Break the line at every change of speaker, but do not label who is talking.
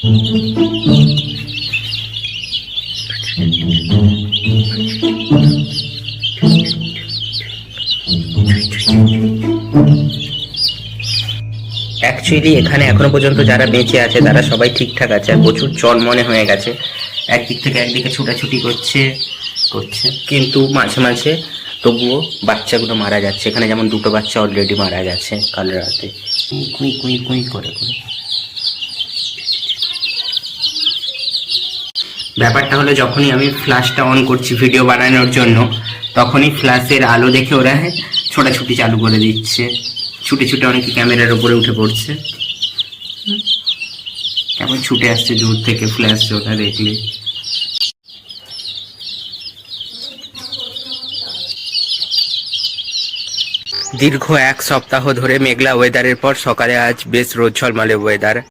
Actually এখানে এখনো পর্যন্ত যারা বেঁচে আছে তারা সবাই ঠিকঠাক আছে, আর প্রচুর চনমনে হয়ে গেছে, একদিক থেকে একদিকে ছুটাছুটি করছে, কিন্তু মাঝে মাঝে তবুও বাচ্চাগুলো মারা যাচ্ছে। এখানে যেমন দুটো বাচ্চা অলরেডি মারা গেছে কাল রাতে, কুই কুই কুই করে করে। ব্যাপারটা হলো, যখনই আমি ফ্ল্যাশটা অন করছি ভিডিও বানানোর জন্য, তখনই ফ্ল্যাশের আলো দেখে ওরা ছোটাছুটি চালু করে দিচ্ছে, ছুটে ছুটে অনেকে ক্যামেরার উপরে উঠে পড়ছে, কেমন ছুটে আসছে দূর থেকে ফ্ল্যাশ ওটা দেখলে। দীর্ঘ 1 সপ্তাহ ধরে মেঘলা ওয়েদারের পর সকালে আজ বেশ রোদ ঝলমলে ওয়েদার।